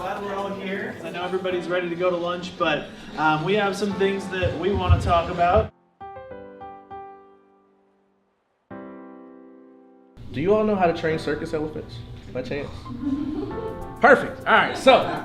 glad we're all here. I know everybody's ready to go to lunch, but we have some things that we want to talk about. Do you all know how to train circus elephants, by chance? Perfect. All right, so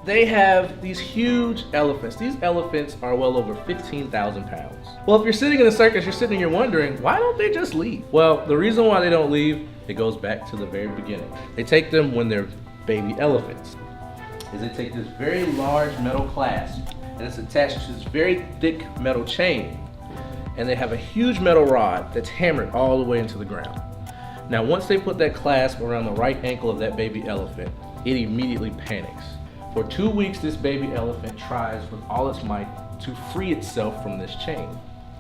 they have these huge elephants. These elephants are well over 15,000 pounds. Well, if you're sitting in a circus, you're sitting here wondering, why don't they just leave? Well, the reason why they don't leave, it goes back to the very beginning. They take them when they're baby elephants. They take this very large metal clasp, and it's attached to this very thick metal chain. And they have a huge metal rod that's hammered all the way into the ground. Now, once they put that clasp around the right ankle of that baby elephant, it immediately panics. For 2 weeks, this baby elephant tries with all its might to free itself from this chain.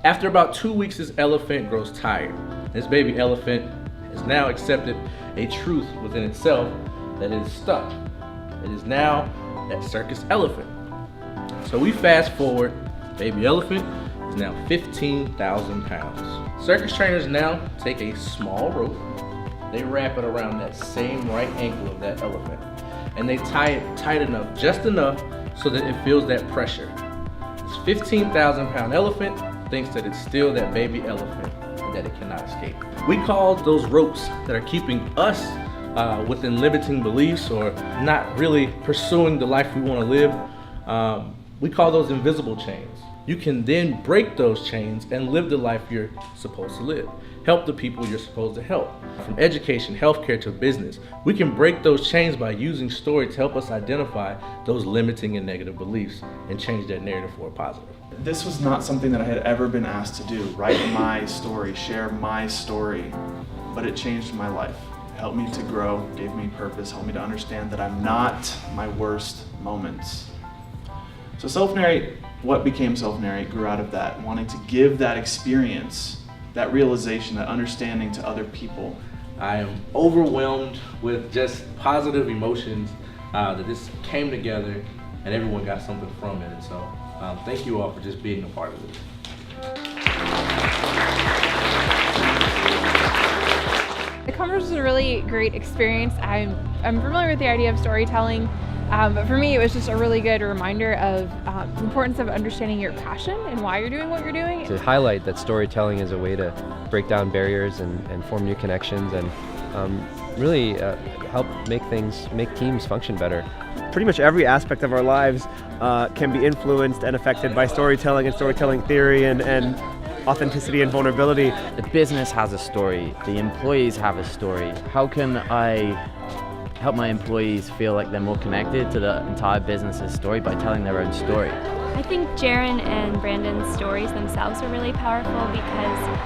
After about 2 weeks, this elephant grows tired. This baby elephant has now accepted a truth within itself that it is stuck. It is now that circus elephant. So we fast forward, baby elephant is now 15,000 pounds. Circus trainers now take a small rope, they wrap it around that same right ankle of that elephant, and they tie it tight enough, just enough, so that it feels that pressure. This 15,000 pound elephant thinks that it's still that baby elephant and that it cannot escape. We call those ropes that are keeping us within limiting beliefs or not really pursuing the life we want to live, we call those invisible chains. You can then break those chains and live the life you're supposed to live. Help the people you're supposed to help. From education, healthcare to business, we can break those chains by using story to help us identify those limiting and negative beliefs and change that narrative for a positive. This was not something that I had ever been asked to do, write my story, share my story, but it changed my life. It helped me to grow, gave me purpose, helped me to understand that I'm not my worst moments. So Self-Narrate, what became Self-Narrate grew out of that, wanting to give that experience, that realization, that understanding to other people. I am overwhelmed with just positive emotions that this came together and everyone got something from it. And so thank you all for just being a part of it. The conference was a really great experience. I'm familiar with the idea of storytelling, but for me it was just a really good reminder of the importance of understanding your passion and why you're doing what you're doing. To highlight that storytelling is a way to break down barriers and form new connections and really help make teams function better. Pretty much every aspect of our lives can be influenced and affected by storytelling and storytelling theory and authenticity and vulnerability. The business has a story, the employees have a story. How can I help my employees feel like they're more connected to the entire business's story by telling their own story? I think Jaron and Brandon's stories themselves are really powerful because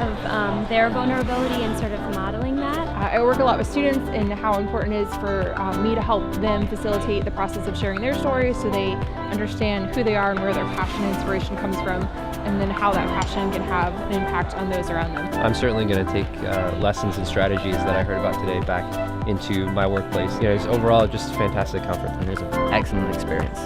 of their vulnerability and sort of modeling that. I work a lot with students and how important it is for me to help them facilitate the process of sharing their stories so they understand who they are and where their passion and inspiration comes from, and then how that passion can have an impact on those around them. I'm certainly going to take lessons and strategies that I heard about today back into my workplace. It's overall just a fantastic conference. And it was an excellent experience.